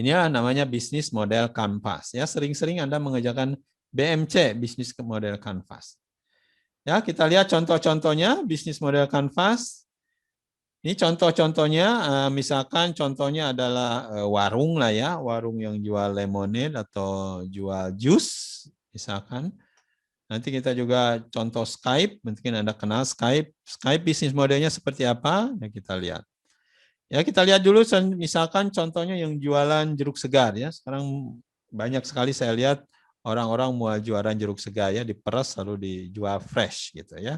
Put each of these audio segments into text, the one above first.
Inilah namanya bisnis model kanvas. Ya, sering-sering Anda mengerjakan BMC, bisnis model kanvas. Ya, kita lihat contoh-contohnya bisnis model kanvas. Ini contoh-contohnya, misalkan contohnya adalah warung lah ya, warung yang jual lemonade atau jual jus, misalkan. Nanti kita juga contoh Skype, mungkin Anda kenal Skype. Skype bisnis modelnya seperti apa? Ya, kita lihat. Ya, kita lihat dulu misalkan contohnya yang jualan jeruk segar ya. Sekarang banyak sekali saya lihat orang-orang mau jualan jeruk segar ya, diperas lalu dijual fresh gitu ya.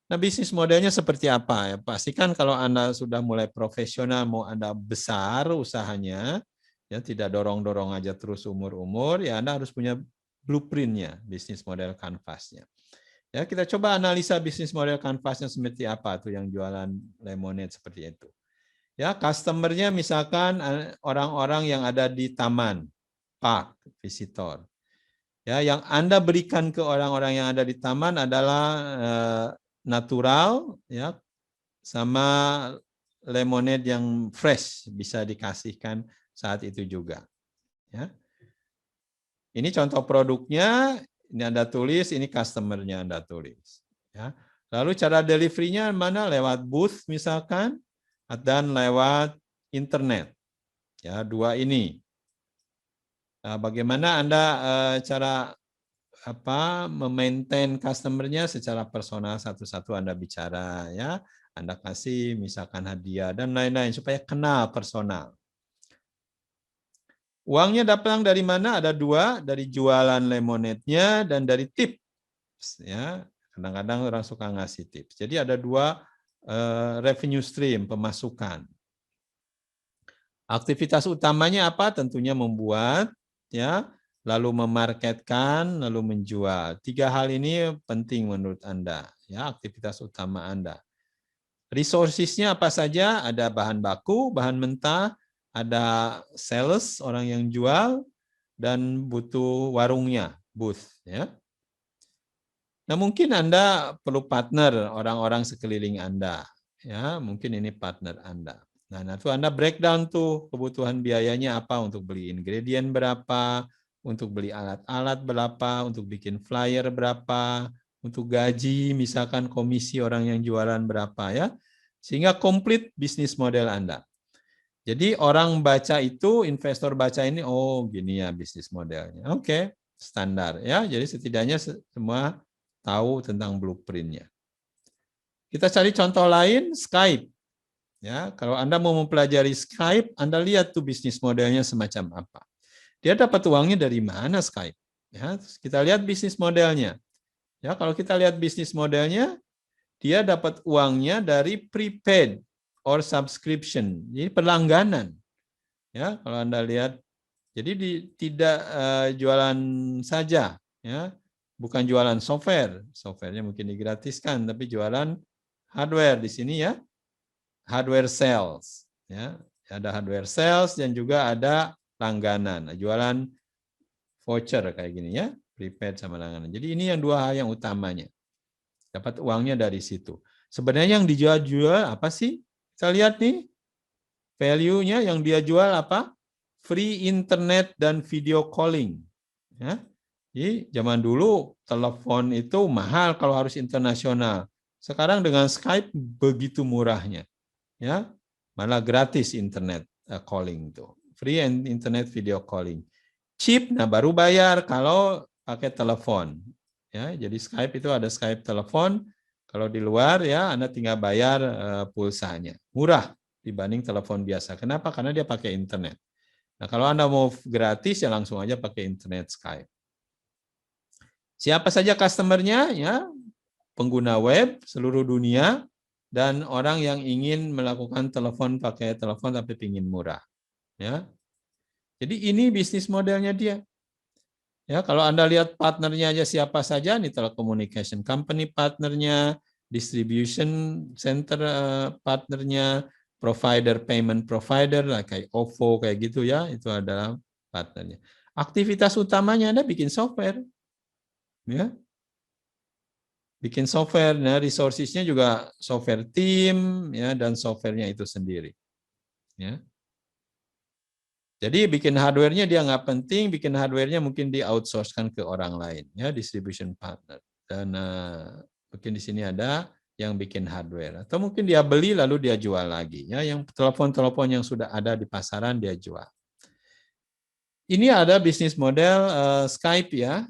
Nah, bisnis modelnya seperti apa? Ya, pastikan kalau Anda sudah mulai profesional, mau Anda besar usahanya, ya tidak dorong-dorong aja terus umur-umur, ya Anda harus punya blueprint-nya, bisnis model kanvasnya. Ya, kita coba analisa bisnis model kanvasnya seperti apa tuh yang jualan lemonade seperti itu. Ya, customer-nya misalkan orang-orang yang ada di taman, park, visitor. Ya, yang Anda berikan ke orang-orang yang ada di taman adalah natural, ya, sama lemonade yang fresh bisa dikasihkan saat itu juga. Ya. Ini contoh produknya, ini Anda tulis, ini customer-nya Anda tulis. Ya. Lalu cara delivery-nya mana? Lewat booth misalkan, dan lewat internet. Ya, dua ini. Nah, bagaimana Anda cara memaintain customer-nya secara personal, satu-satu Anda bicara ya, Anda kasih misalkan hadiah dan lain-lain supaya kenal personal. Uangnya datang dari mana? Ada dua, dari jualan lemonade-nya dan dari tips ya. Kadang-kadang orang suka ngasih tips. Jadi ada dua revenue stream, pemasukan. Aktivitas utamanya apa? Tentunya membuat ya, lalu memarketkan, lalu menjual. Tiga hal ini penting menurut Anda, ya, aktivitas utama Anda. Resources-nya apa saja? Ada bahan baku, bahan mentah, ada sales, orang yang jual, dan butuh warungnya, booth. Ya. Nah, mungkin Anda perlu partner, orang-orang sekeliling Anda. Ya, mungkin ini partner Anda. Nah, itu Anda breakdown tuh kebutuhan biayanya apa untuk beli ingredient berapa, untuk beli alat-alat berapa, untuk bikin flyer berapa, untuk gaji misalkan komisi orang yang jualan berapa ya. Sehingga komplit bisnis model Anda. Jadi orang baca itu, investor baca ini, oh gini ya bisnis modelnya. Oke, standar ya. Jadi setidaknya semua tahu tentang blueprint-nya. Kita cari contoh lain, Skype. Ya, kalau Anda mau mempelajari Skype, Anda lihat tuh bisnis modelnya semacam apa. Dia dapat uangnya dari mana Skype? Ya, kita lihat bisnis modelnya. Ya, kalau kita lihat bisnis modelnya, dia dapat uangnya dari prepaid or subscription. Jadi perlangganan. Ya, kalau Anda lihat, jadi tidak jualan saja, ya, bukan jualan software. Softwarenya mungkin digratiskan, tapi jualan hardware di sini ya. Hardware sales, ya, ada hardware sales dan juga ada langganan, jualan voucher kayak gini ya, prepaid sama langganan. Jadi ini yang dua hal yang utamanya, dapat uangnya dari situ. Sebenarnya yang dijual apa sih? Kita lihat nih, value-nya yang dia jual apa? Free internet dan video calling. Ya. Jadi zaman dulu telepon itu mahal kalau harus internasional. Sekarang dengan Skype begitu murahnya. Ya, malah gratis internet calling tuh, free and internet video calling. Chip, nah baru bayar kalau pakai telepon. Ya, jadi Skype itu ada Skype telepon. Kalau di luar ya Anda tinggal bayar pulsanya, murah dibanding telepon biasa. Kenapa? Karena dia pakai internet. Nah kalau Anda mau gratis ya langsung aja pakai internet Skype. Siapa saja customer-nya? Ya, pengguna web seluruh dunia, dan orang yang ingin melakukan telepon pakai telepon tapi ingin murah. Ya. Jadi ini bisnis modelnya dia. Ya, kalau Anda lihat partnernya aja siapa saja, nih telecommunication company partnernya, distribution center partnernya, provider payment provider lah kayak OVO kayak gitu ya, itu adalah partnernya. Aktivitas utamanya Anda bikin software. Ya. Bikin software, nah resources-nya juga software team, ya, dan software-nya itu sendiri. Ya. Jadi bikin hardware-nya dia nggak penting, bikin hardware-nya mungkin di outsource-kan ke orang lain, ya distribution partner. Dan mungkin di sini ada yang bikin hardware, atau mungkin dia beli lalu dia jual lagi, ya yang telepon-telepon yang sudah ada di pasaran dia jual. Ini ada bisnis model Skype ya.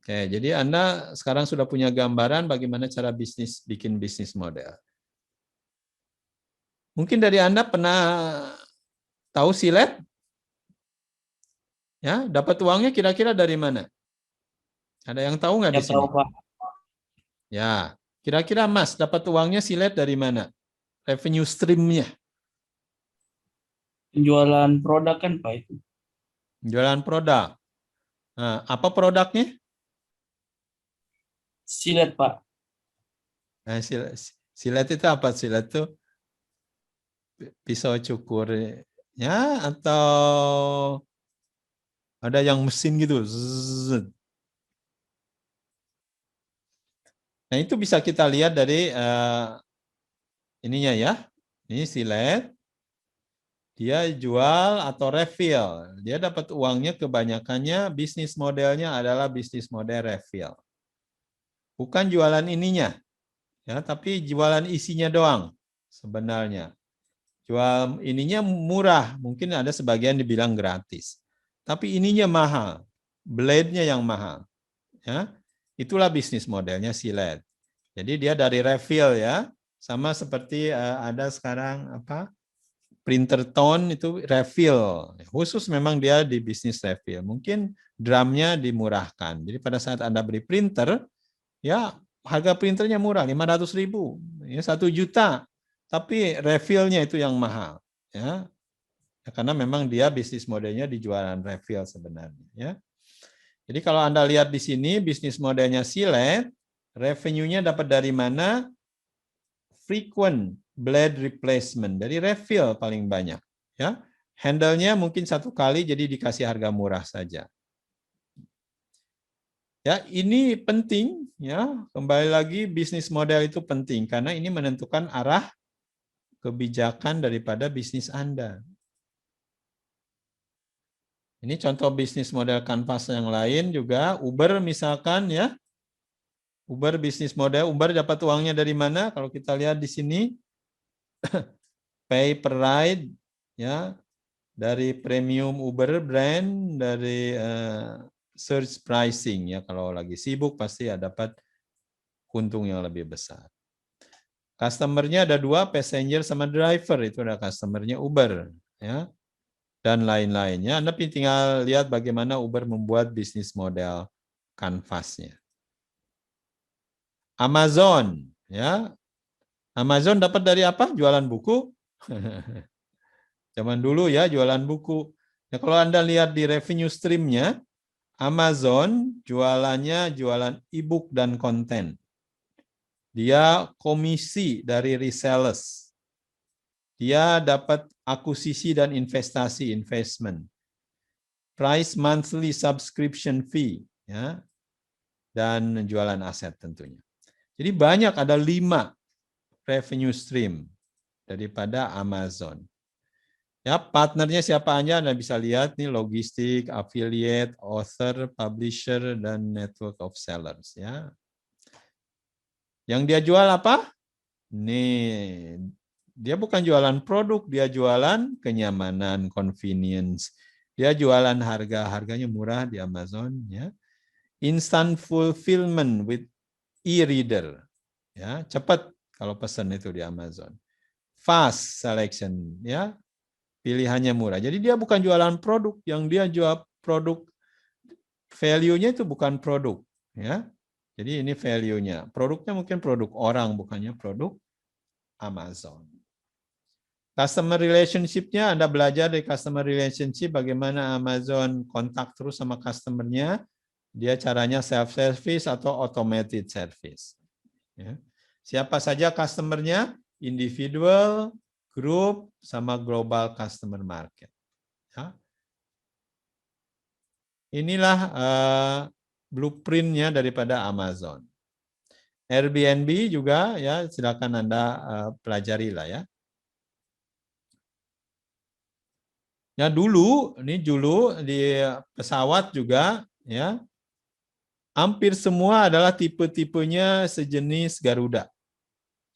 Oke, jadi Anda sekarang sudah punya gambaran bagaimana cara bikin bisnis model. Mungkin dari Anda pernah tahu silet? Ya, dapat uangnya kira-kira dari mana? Ada yang tahu nggak Ya di sini? tahu Pak, Ya, kira-kira Mas dapat uangnya silet dari mana? Revenue stream-nya. penjualan produk kan Pak itu. Jualan produk. Nah, apa produknya? Silet Pak. Nah, silet itu apa? Silet itu pisau cukurnya atau ada yang mesin gitu. Zzz. Nah, itu bisa kita lihat dari ininya ya. Ini silet. Dia jual atau refill. Dia dapat uangnya kebanyakannya bisnis modelnya adalah bisnis model refill. Bukan jualan ininya, ya, tapi jualan isinya doang sebenarnya. Jual ininya murah, mungkin ada sebagian dibilang gratis. Tapi ininya mahal, blade-nya yang mahal. Ya. Itulah bisnis modelnya silet. Jadi dia dari refill ya, sama seperti ada sekarang apa? Printer tone itu refill. Khusus memang dia di bisnis refill. Mungkin drumnya dimurahkan. Jadi pada saat Anda beli printer, ya harga printernya murah, 500.000, ya 1 juta. Tapi refillnya itu yang mahal. Ya. Karena memang dia bisnis modelnya di jualan refill sebenarnya. Ya. Jadi kalau Anda lihat di sini, bisnis modelnya silet, revenue-nya dapat dari mana? Frequent blade replacement, dari refill paling banyak. Ya, handle-nya mungkin 1 kali, jadi dikasih harga murah saja. Ya, ini penting ya. Kembali lagi bisnis model itu penting karena ini menentukan arah kebijakan daripada bisnis Anda. Ini contoh bisnis model kanvas yang lain juga, Uber misalkan ya. Uber bisnis model, Uber dapat uangnya dari mana? Kalau kita lihat di sini, pay per ride ya, dari premium Uber brand, dari search pricing ya, kalau lagi sibuk pasti dapat untung yang lebih besar. Customer-nya ada 2, passenger sama driver, itu ada customer-nya Uber ya, dan lain-lainnya. Anda tinggal lihat bagaimana Uber membuat bisnis model kanvasnya. Amazon ya. Amazon dapat dari apa? Jualan buku. Zaman dulu ya jualan buku. Nah, kalau Anda lihat di revenue stream-nya, Amazon jualannya jualan e-book dan konten. Dia komisi dari resellers. Dia dapat akuisisi dan investasi, investment. Price monthly subscription fee, ya, dan jualan aset tentunya. Jadi banyak, ada 5 revenue stream daripada Amazon. Ya, partnernya siapa aja Anda bisa lihat nih, logistik, affiliate, author, publisher, dan network of sellers ya. Yang dia jual apa? Nih, dia bukan jualan produk, dia jualan kenyamanan, convenience. Dia jualan harganya murah di Amazon ya. Instant fulfillment with e-reader. Ya, cepat kalau pesan itu di Amazon. Fast selection ya. Pilihannya murah. Jadi dia bukan jualan produk, yang dia jual produk, value-nya itu bukan produk, ya. Jadi ini value-nya. Produknya mungkin produk orang, bukannya produk Amazon. Customer relationship-nya, Anda belajar dari customer relationship, bagaimana Amazon kontak terus sama customer-nya. Dia caranya self-service atau automated service. Ya. Siapa saja customer-nya? Individual, group, sama global customer market. Ya. Inilah blueprint-nya daripada Amazon. Airbnb juga ya, silakan Anda pelajari lah ya. Ya dulu di pesawat juga ya hampir semua adalah tipe-tipenya sejenis Garuda.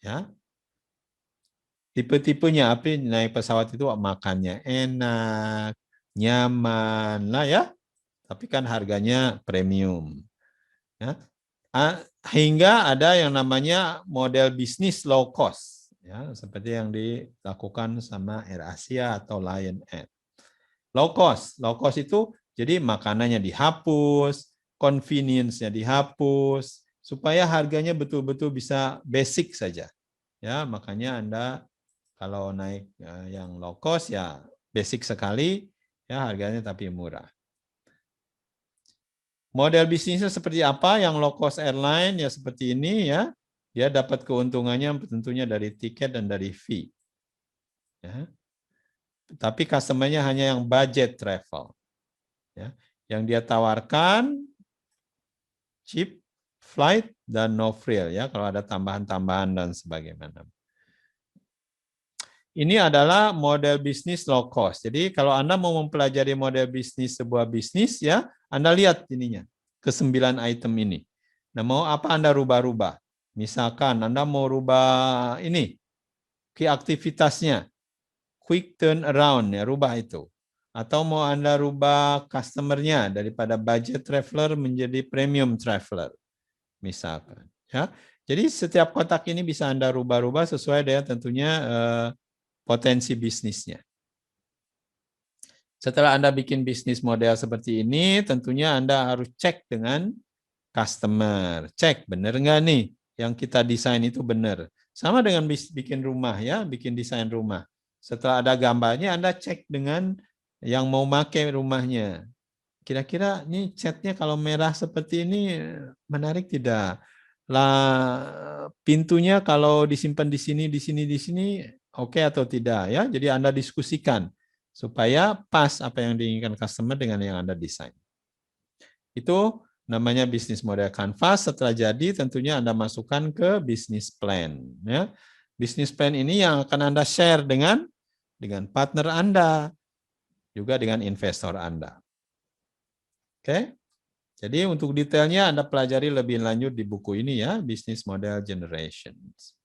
Ya. Tipe-tipenya apa naik pesawat itu makannya enak, nyaman lah ya. Tapi kan harganya premium. Ya. Hingga ada yang namanya model bisnis low cost, ya, seperti yang dilakukan sama AirAsia atau Lion Air. Low cost itu jadi makanannya dihapus, convenience-nya dihapus, supaya harganya betul-betul bisa basic saja. Ya, makanya Anda kalau naik yang low cost ya basic sekali, ya harganya tapi murah. Model bisnisnya seperti apa? Yang low cost airline ya seperti ini ya. Dia dapat keuntungannya tentunya dari tiket dan dari fee. Ya. Tapi customer-nya hanya yang budget travel. Ya. Yang dia tawarkan cheap flight dan no frill ya kalau ada tambahan-tambahan dan sebagaimana. Ini adalah model bisnis low cost. Jadi kalau Anda mau mempelajari model bisnis sebuah bisnis ya, Anda lihat ininya. Ke-9 item ini. Nah, mau apa Anda rubah-rubah? Misalkan Anda mau rubah ini, key aktivitasnya, quick turn around, ya, rubah itu. Atau mau Anda rubah customer-nya daripada budget traveler menjadi premium traveler, misalkan. Ya. Jadi setiap kotak ini bisa Anda rubah-rubah sesuai dengan tentunya potensi bisnisnya. Setelah Anda bikin bisnis model seperti ini, tentunya Anda harus cek dengan customer. Cek, benar nggak nih yang kita desain itu benar. Sama dengan bikin rumah ya, bikin desain rumah. Setelah ada gambarnya, Anda cek dengan yang mau pakai rumahnya. Kira-kira ini catnya kalau merah seperti ini menarik tidak? Lah pintunya kalau disimpan di sini, oke atau tidak ya? Jadi Anda diskusikan supaya pas apa yang diinginkan customer dengan yang Anda desain. Itu namanya bisnis model canvas. Setelah jadi tentunya Anda masukkan ke bisnis plan. Ya. Bisnis plan ini yang akan Anda share dengan partner Anda, juga dengan investor Anda. Oke? Jadi untuk detailnya Anda pelajari lebih lanjut di buku ini ya, Business Model Generations.